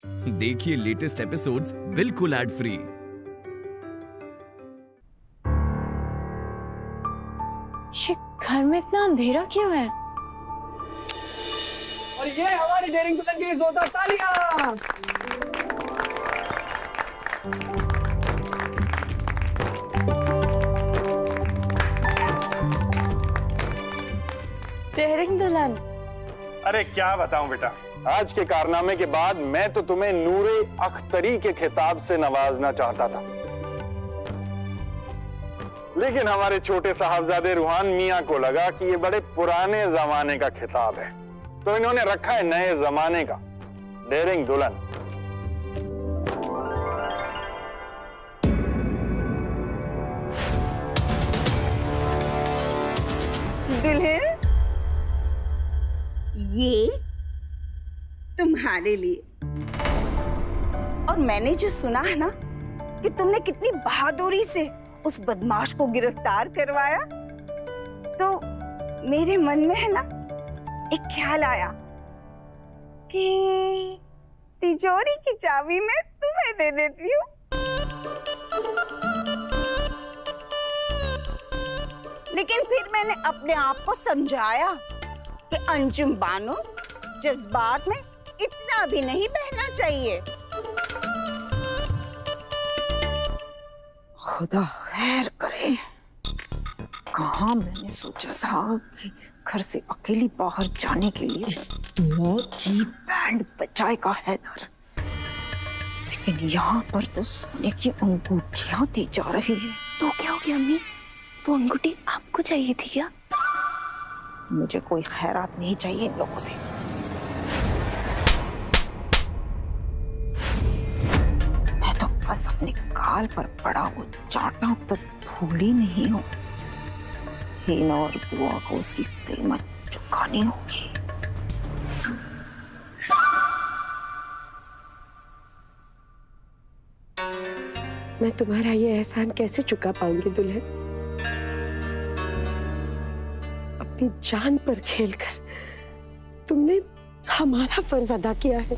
देखिए latest episodes बिल्कुल ad free. ये घर में इतना अंधेरा क्यों है? और ये हमारी डेयरिंग दुल्हन की जोरदार तालियां। डेयरिंग दुल्हन। अरे क्या बताऊं बेटा, आज के कारनामे के बाद मैं तो तुम्हें नूरे अख्तरी के खिताब से नवाजना चाहता था, लेकिन हमारे छोटे साहबजादे रूहान मियां को लगा कि ये बड़े पुराने जमाने का खिताब है, तो इन्होंने रखा है नए जमाने का डेयरिंग दुल्हन। दुल्हन, ये तुम्हारे लिए। और मैंने जो सुना है ना कि तुमने कितनी बहादुरी से उस बदमाश को गिरफ्तार करवाया, तो मेरे मन में है ना एक ख्याल आया कि तिजोरी की चाबी मैं तुम्हें दे देती हूँ। लेकिन फिर मैंने अपने आप को समझाया कि अंजुम बानो जज्बात में इतना भी नहीं बहना चाहिए। खुदा खैर करे, कहाँ मैंने सोचा था कि घर से अकेली बाहर जाने के लिए दुआ की बैंड बजाएगा हैदर, लेकिन यहाँ पर तो सोने की अंगूठियां दी जा रही है। तो क्या हो गया अम्मी? वो अंगूठी आपको चाहिए थी क्या? मुझे कोई खैरात नहीं चाहिए इन लोगों से। मैं तो बस अपने गाल पर पड़ा वो चाटा तो भूल ही नहीं हूँ। हीना और दुआ को उसकी कीमत चुकानी होगी। मैं तुम्हारा ये एहसान कैसे चुका पाऊंगी दुल्हन? अपनी जान पर खेलकर तुमने हमारा फर्ज अदा किया है।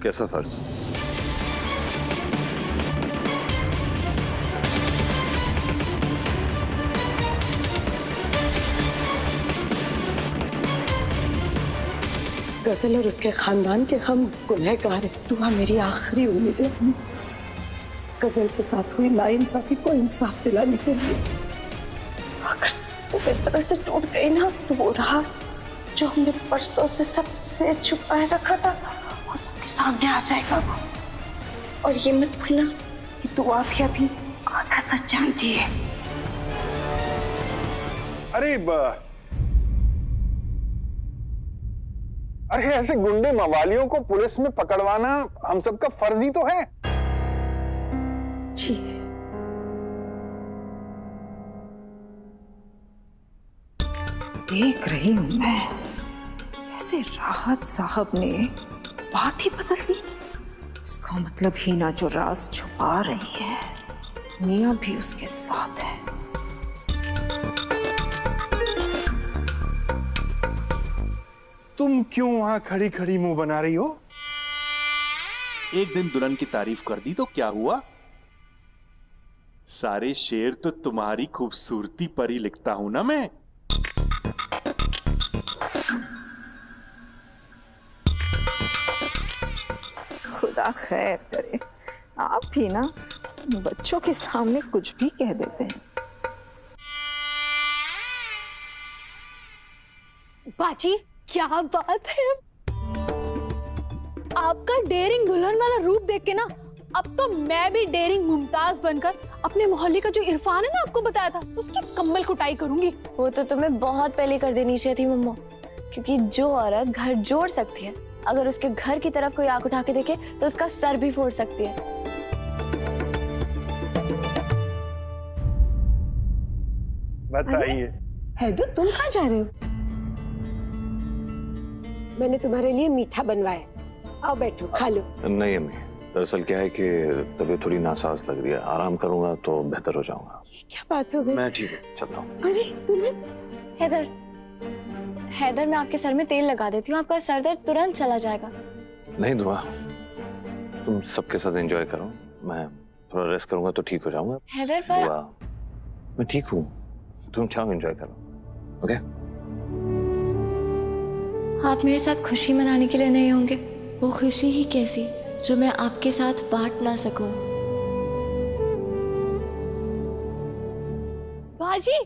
कैसा फर्ज? गजल और उसके खानदान के हम गुनहगार हैं। दुआ मेरी आखिरी उम्मीद है गजल के साथ हुई नाइंसाफी को इंसाफ दिलाने के लिए। अगर तुम इस तरह से टूट गई ना, तो वो राज जो हमने परसों से सबसे छुपाए रखा था वो सबके सामने आ जाएगा। और ये मत भूलना कि दुआ भी अभी आधा सच जानती है। अरे ऐसे गुंडे मवालियों को पुलिस में पकड़वाना हम सबका फर्ज ही तो है। जी देख रही हूं मैं कैसे राहत साहब ने बात ही बदल दी। इसका मतलब हीना जो राज छुपा रही है, मियां भी उसके साथ है। तुम क्यों वहां खड़ी खड़ी मुंह बना रही हो? एक दिन दुल्हन की तारीफ कर दी तो क्या हुआ? सारे शेर तो तुम्हारी खूबसूरती पर ही लिखता हूं ना मैं। खुदा खैर करे, आप भी ना बच्चों के सामने कुछ भी कह देते हैं। बाजी क्या बात है! आपका डेयरिंग दुल्हन वाला रूप देख के ना, अब तो मैं भी डेयरिंग मुमताज बनकर अपने मोहल्ले का जो इरफान है ना, आपको बताया था, उसकी कम्मल कुटाई करूंगी। वो तो तुम्हें बहुत पहले कर देनी चाहिए थी मम्मा, क्योंकि जो औरत घर जोड़ सकती है, अगर उसके घर की तरफ कोई आंख उठा के देखे तो उसका सर भी फोड़ सकती है। बताइए। हैदर, तुम कहाँ जा रहे हो? मैंने तुम्हारे लिए मीठा बनवाया, आओ बैठो खा लो। नहीं अम्मी, दरअसल क्या है कि तबीयत थोड़ी नासाज लग रही है, आराम करूंगा तो बेहतर हो जाऊंगा। क्या बात हो गई? मैं ठीक हूँ, चलता हूँ। अरे तुम्हें हैदर, हैदर, मैं आपके सर में तेल लगा देती हूँ, आपका सर दर्द तुरंत चला जाएगा। नहीं दुआ, तुम सबके साथ एंजॉय करो, मैं थोड़ा रेस्ट करूंगा तो ठीक हो जाऊंगा। हैदर पर दुआ, मैं ठीक हूँ, तुम चाहो एंजॉय करो, ओके? आप मेरे साथ खुशी मनाने के लिए नहीं होंगे? वो खुशी ही कैसी जो मैं आपके साथ बांट ना सकूं। बाजी,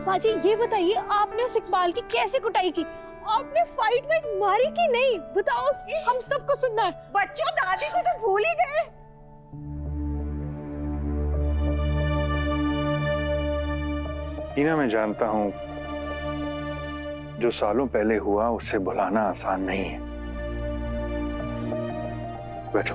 बाजी ये बताइए, आपने उस इकबाल की कैसे कुटाई की? आपने फाइट मारी कि नहीं? बताओ, हम सबको सुनना है। बच्चों, दादी को तो भूल ही गए। टीना, मैं जानता हूं जो सालों पहले हुआ उसे भुलाना आसान नहीं है। बैठो।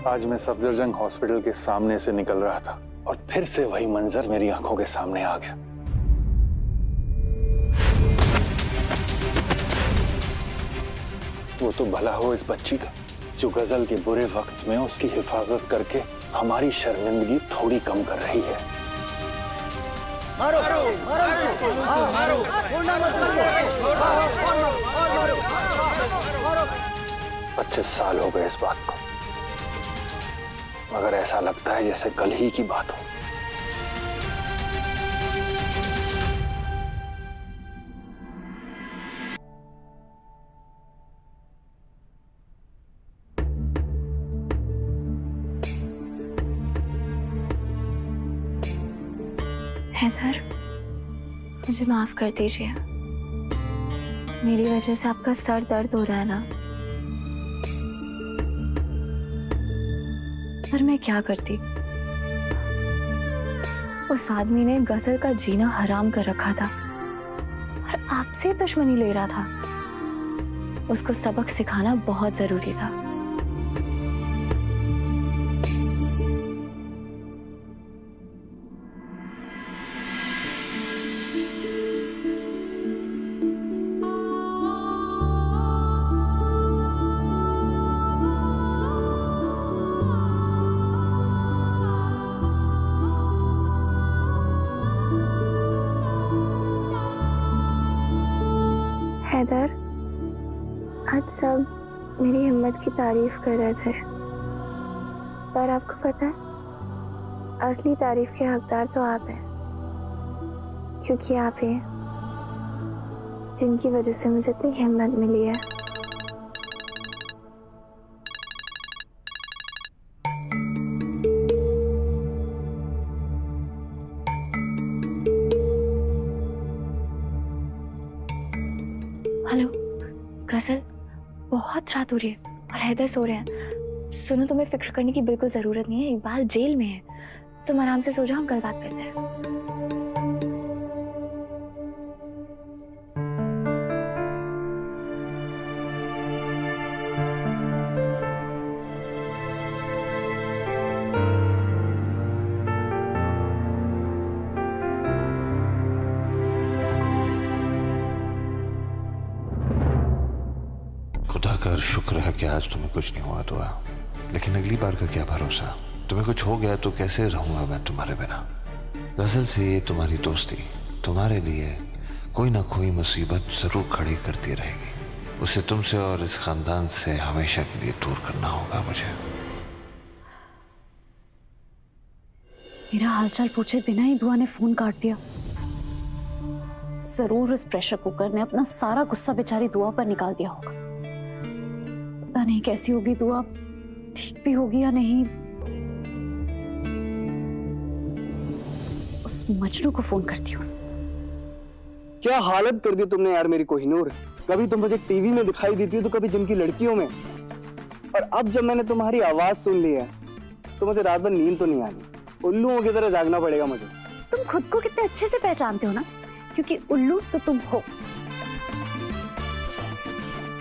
आज मैं सफदरजंग हॉस्पिटल के सामने से निकल रहा था और फिर से वही मंजर मेरी आंखों के सामने आ गया। वो तो भला हो इस बच्ची का जो गजल के बुरे वक्त में उसकी हिफाजत करके हमारी शर्मिंदगी थोड़ी कम कर रही है। मारो, मारो, मारो, मारो। 25 साल हो गए इस बात को, मगर ऐसा लगता है जैसे कल ही की बात हो। हैदर, मुझे माफ कर दीजिए, मेरी वजह से आपका सर दर्द हो रहा है ना। पर मैं क्या करती, उस आदमी ने गजल का जीना हराम कर रखा था और आपसे दुश्मनी ले रहा था। उसको सबक सिखाना बहुत जरूरी था। हैदर, आज सब मेरी हिम्मत की तारीफ कर रहे थे, पर आपको पता है, असली तारीफ के हकदार तो आप हैं, क्योंकि आप ही जिनकी वजह से मुझे इतनी हिम्मत मिली है। हेलो गजल, बहुत रात हो रही है और हैदर सो रहे हैं। सुनो, तुम्हें फिक्र करने की बिल्कुल जरूरत नहीं है, इकबाल जेल में है, तुम आराम से सो जाओ, हम कल बात करते हैं। खुदा का शुक्र है कि आज तुम्हें कुछ नहीं हुआ दुआ, लेकिन अगली बार का क्या भरोसा। तुम्हें कुछ हो गया तो कैसे रहूंगा मैं तुम्हारे बिना। गजल से तुम्हारी दोस्ती तुम्हारे लिए कोई ना कोई मुसीबत जरूर खड़ी करती रहेगी। उसे तुमसे और इस खानदान से हमेशा के लिए दूर करना होगा मुझे। मेरा हालचाल पूछे बिना ही दुआ ने फोन काट दिया। जरूर उस प्रेशर कुकर ने अपना सारा गुस्सा बेचारी दुआ पर निकाल दिया होगा। पता नहीं कैसी होगी दुआ, ठीक भी होगी या नहीं। उस मजनू को फोन करती हूँ। क्या हालत कर दी तुमने यार मेरी कोहिनूर। कभी तुम मुझे टीवी में दिखाई देती हो तो कभी जिनकी लड़कियों में, और अब जब मैंने तुम्हारी आवाज सुन ली है तो मुझे रात भर नींद तो नहीं आनी, उल्लुओं की तरह जागना पड़ेगा मुझे। तुम खुद को कितने अच्छे से पहचानते हो ना, क्योंकि उल्लू तो तुम हो।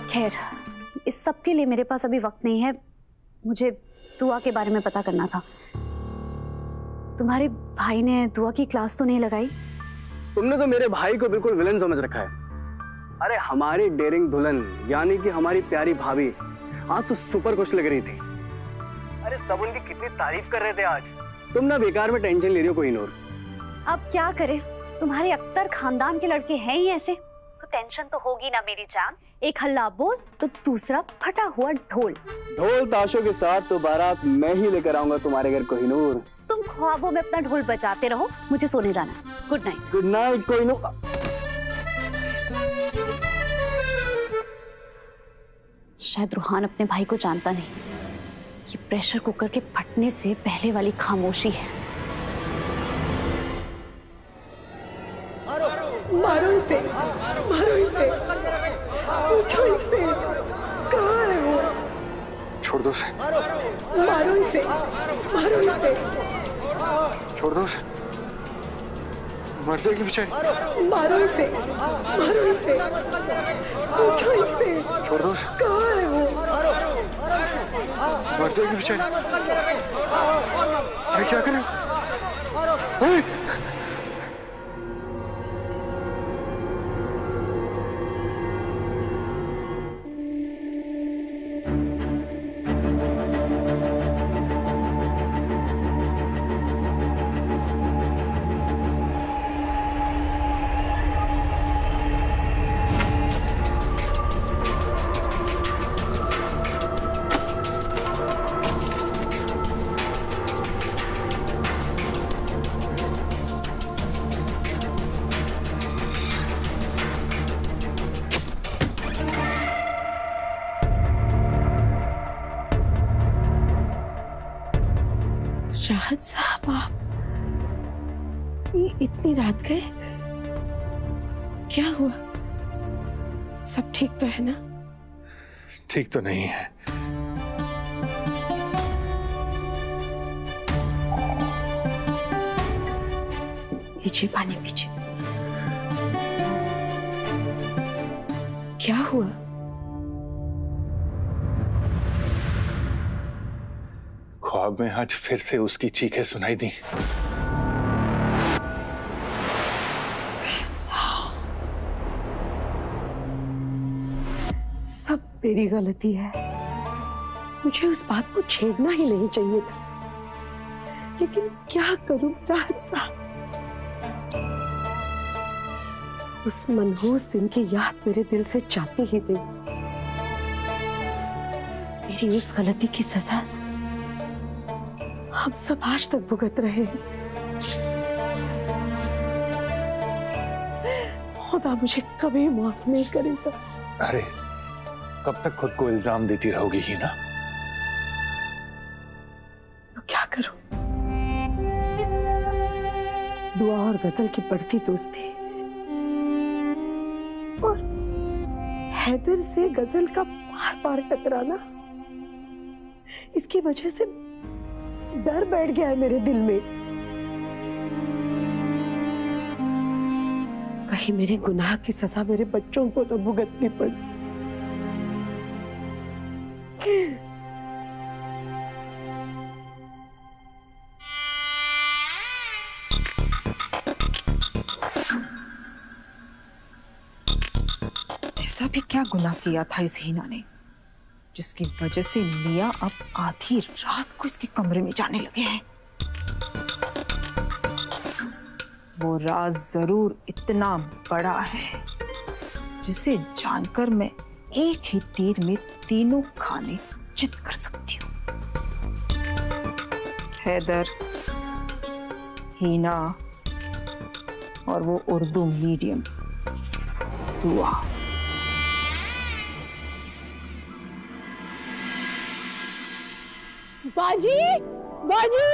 खैर, इस सब के लिए मेरे पास अभी वक्त नहीं है, मुझे दुआ के बारे में पता करना था। तुम्हारे भाई ने दुआ की क्लास तो नहीं लगाई? तुमने तो मेरे भाई को बिल्कुल विलन समझ रखा है। अरे हमारी डेरिंग दुल्हन यानी कि हमारी प्यारी भाभी आज तो सुपर खुश लग रही थी। अरे सब उनकी कितनी तारीफ कर रहे थे आज। तुम ना बेकार में टेंशन ले रही हो कोहिनूर। अब क्या करें, तुम्हारे अख्तर खानदान के लड़के हैं ही ऐसे, तो टेंशन तो होगी ना मेरी जान। एक हल्ला बोल तो दूसरा फटा हुआ ढोल। ढोल ताशों के साथ तो बारात मैं ही लेकर आऊंगा तुम्हारे घर कोहिनूर। तुम ख्वाबों में अपना ढोल बजाते रहो, मुझे सोने जाना है। Good night. Good night Kohinoor. शायद रूहान अपने भाई को जानता नहीं, ये प्रेशर कुकर के फटने से पहले वाली खामोशी है। मारो इसे, मारो इसे, पूछो इसे, कहाँ है वो? छोड़ दो उसे, मारो इसे, मारो इसे, छोड़ दो उसे, मर जाएगी बेचारी। मारो इसे, मारो इसे, पूछो इसे, छोड़ दो उसे, कहाँ है वो? मर जाएगी बेचारी। अरे क्या करें? राहत साहब, आप ये इतनी रात गए, क्या हुआ? सब ठीक तो है ना? ठीक तो नहीं है। लीजिए पानी पीजिए। क्या हुआ? ख्वाब में आज फिर से उसकी चीखें सुनाई दी। सब मेरी गलती है, मुझे उस बात को छेड़ना ही नहीं चाहिए था, लेकिन क्या करूं राहत साहब, उस मनहूस दिन की याद मेरे दिल से जाती ही गई। मेरी उस गलती की सजा हम सब आज तक भुगत रहे हैं। खुदा मुझे कभी माफ नहीं करेगा। अरे कब तक खुद को इल्जाम देती रहोगी ही ना? तो क्या करूं? दुआ और गजल की बढ़ती दोस्ती और हैदर से गजल का बार बार टकराना, इसकी वजह से डर बैठ गया है मेरे दिल में। कहीं मेरे गुनाह की सजा मेरे बच्चों को तो भुगतनी पड़े। ऐसा भी क्या गुनाह किया था इस हीना ने, जिसकी वजह से मियां अब आधी रात को इसके कमरे में जाने लगे हैं। वो राज जरूर इतना बड़ा है जिसे जानकर मैं एक ही तीर में तीनों खाने चित कर सकती हूँ। हैदर, हीना और वो उर्दू मीडियम दुआ। बाजी, बाजी,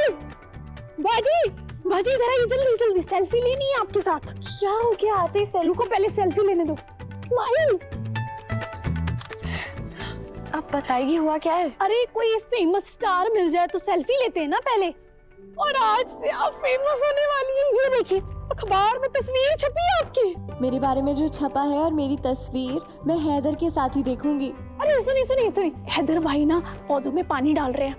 बाजी, बाजी, इधर आइए, जल्दी जल्दी, सेल्फी लेनी है आपके साथ। क्या हो गया? आते ही रुको, पहले सेल्फी लेने दो। स्माइल। आप बताइए हुआ क्या है? अरे कोई फेमस स्टार मिल जाए तो सेल्फी लेते हैं ना पहले, और आज से आप फेमस होने वाली हैं। ये देखिए, अखबार में तस्वीर छपी है आपकी। मेरे बारे में जो छपा है और मेरी तस्वीर मैं हैदर के साथ ही देखूंगी। अरे सुनिए सुनिए सुनिए, हैदर भाई ना पौधों में पानी डाल रहे हैं,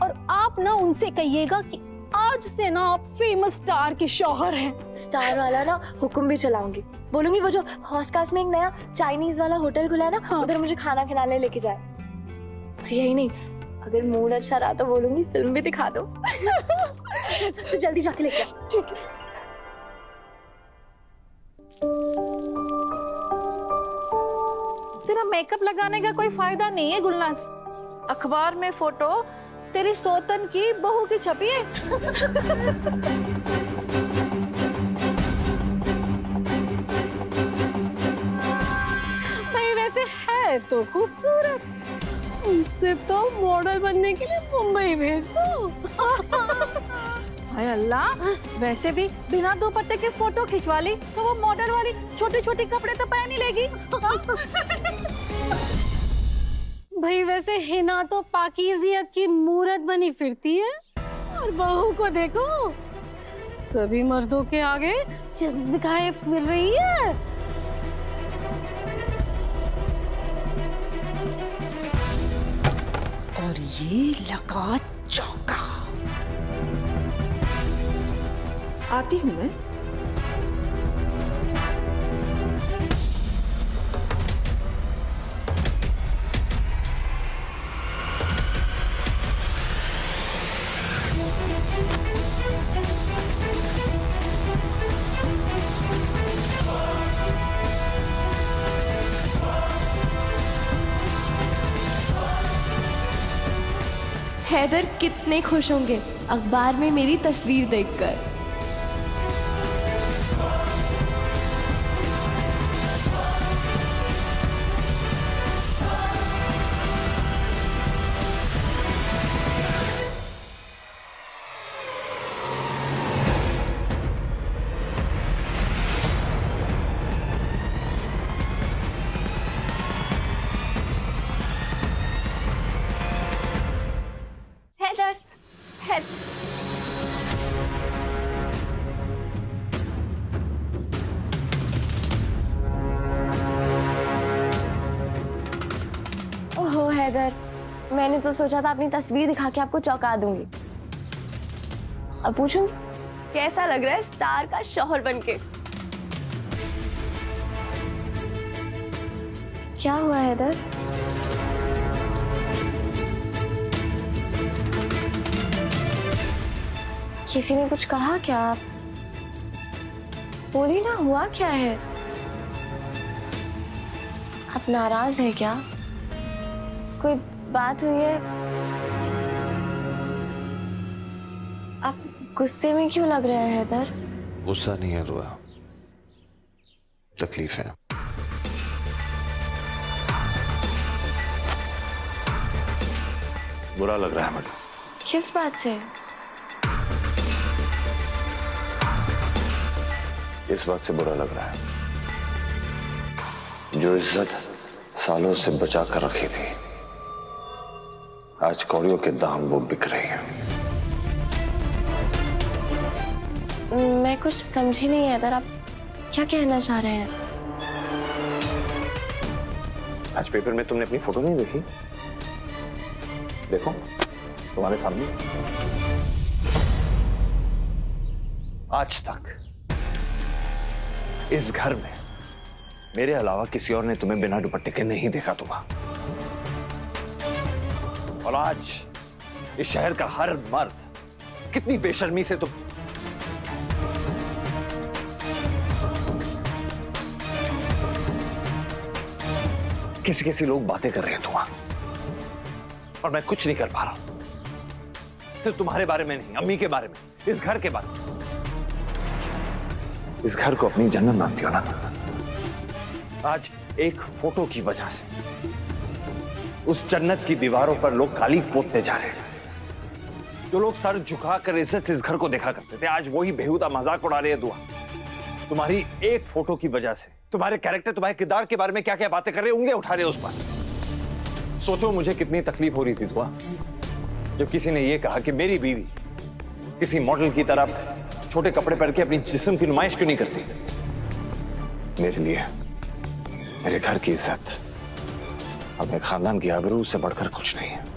और आप ना उनसे कहिएगा कि आज से ना आप फेमस स्टार के शौहर हैं। स्टार वाला ना हुक्म भी चलाऊंगी, बोलूंगी वो जो हॉस्कास में एक नया चाइनीज वाला होटल खुला है ना, उधर मुझे खाना खिलाने लेके जाए। यही नहीं, अगर मूड अच्छा रहा तो बोलूंगी फिल्म भी दिखा दो। तो जल्दी जाके लेके आ। ठीक है। तेरा मेकअप लगाने का कोई फायदा नहीं है गुलनाज। अखबार में फोटो तेरी सौतन की बहू की छपी है। भाई वैसे है तो खूबसूरत, उससे तो मॉडल बनने के लिए मुंबई भेज दो। हाय अल्लाह, वैसे भी बिना दुपट्टे के फोटो खिंचवा ली तो वो मॉडल वाली छोटे छोटे कपड़े तो पहन ही लेगी। भाई वैसे हिना तो पाकीजियत की मूरत बनी फिरती है, और बहू को देखो सभी मर्दों के आगे जिस्म दिखाए फिर रही है। और ये लगा चौका। आती हूं मैं। हैदर कितने खुश होंगे अखबार में मेरी तस्वीर देखकर। ओहो हैदर, मैंने तो सोचा था अपनी तस्वीर दिखा के आपको चौंका दूंगी। अब पूछूंगी कैसा लग रहा है स्टार का शौहर बनके। क्या हुआ हैदर? किसी ने कुछ कहा क्या? आप बोली ना, हुआ क्या है? आप नाराज है क्या? कोई बात हुई है? आप गुस्से में क्यों लग रहे हैं हैदर? गुस्सा नहीं है रुआ, तकलीफ है। बुरा लग रहा है मुझे। किस बात से? इस बात से बुरा लग रहा है, जो इज्जत सालों से बचा कर रखी थी, आज कौड़ियों के दाम वो बिक रही है। मैं कुछ समझी नहीं है हैदर, आप क्या कहना चाह रहे हैं? आज पेपर में तुमने अपनी फोटो नहीं देखी? देखो तुम्हारे सामने। आज तक इस घर में मेरे अलावा किसी और ने तुम्हें बिना दुपट्टे के नहीं देखा तुम्हां। और आज इस शहर का हर मर्द कितनी बेशर्मी से तुम किसी किसी लोग बातें कर रहे हैं तुम्हां, और मैं कुछ नहीं कर पा रहा हूं। सिर्फ तुम्हारे बारे में नहीं, अम्मी के बारे में, इस घर के बारे में। इस घर को अपनी जन्नत मानती हो ना तुम? आज एक फोटो की वजह से उस जन्नत की दीवारों पर लोग काली पोतते जा रहे हैं। जो लोग सर झुकाकर इज्जत से इस घर को देखा करते थे, आज वही बेहुदा मजाक उड़ा रहे हैं। दुआ, तुम्हारी एक फोटो की वजह से तुम्हारे कैरेक्टर, तुम्हारे किरदार के बारे में क्या क्या बातें कर रहे, उंगलियां उठा रहे उस पर। सोचो मुझे कितनी तकलीफ हो रही थी दुआ, जब किसी ने यह कहा कि मेरी बीवी किसी मॉडल की तरह छोटे कपड़े पहन के अपनी जिस्म की नुमाइश क्यों नहीं करती। मेरे लिए मेरे घर की इज्जत, अपने खानदान की आबरू से बढ़कर कुछ नहीं है।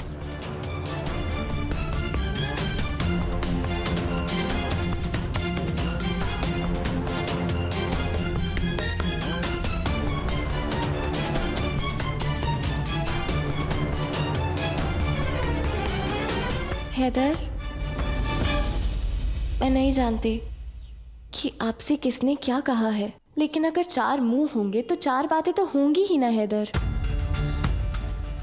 हैदर, मैं नहीं जानती कि आपसे किसने क्या कहा है, लेकिन अगर 4 मुंह होंगे तो 4 बातें तो होंगी ही ना हैदर।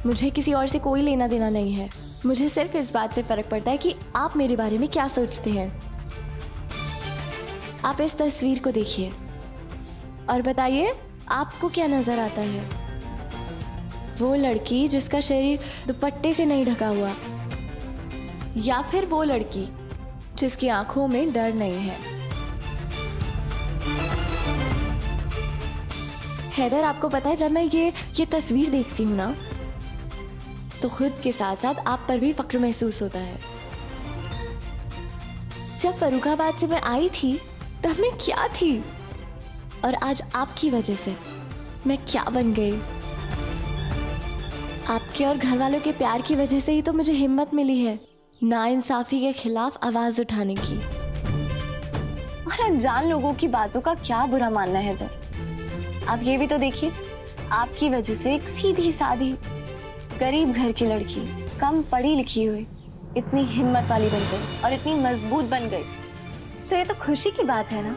मुझे किसी और से कोई लेना देना नहीं है। मुझे सिर्फ इस बात से फर्क पड़ता है कि आप मेरे बारे में क्या सोचते हैं। आप इस तस्वीर को देखिए और बताइए आपको क्या नजर आता है। वो लड़की जिसका शरीर दुपट्टे से नहीं ढका हुआ, या फिर वो लड़की जिसकी आंखों में डर नहीं है। हैदर, आपको पता है, जब मैं ये तस्वीर देखती हूँ ना, तो खुद के साथ साथ आप पर भी फक्र महसूस होता है। जब फर्रुखाबाद से मैं आई थी तब मैं क्या थी, और आज आपकी वजह से मैं क्या बन गई। आपके और घर वालों के प्यार की वजह से ही तो मुझे हिम्मत मिली है नाइंसाफी के खिलाफ आवाज उठाने की। और अनजान लोगों की बातों का क्या बुरा मानना है हैदर। आप ये भी तो देखिए, आपकी वजह से एक सीधी सादी गरीब घर की लड़की, कम पढ़ी लिखी हुई, इतनी हिम्मत वाली बन गई और इतनी मजबूत बन गई। तो ये तो खुशी की बात है ना।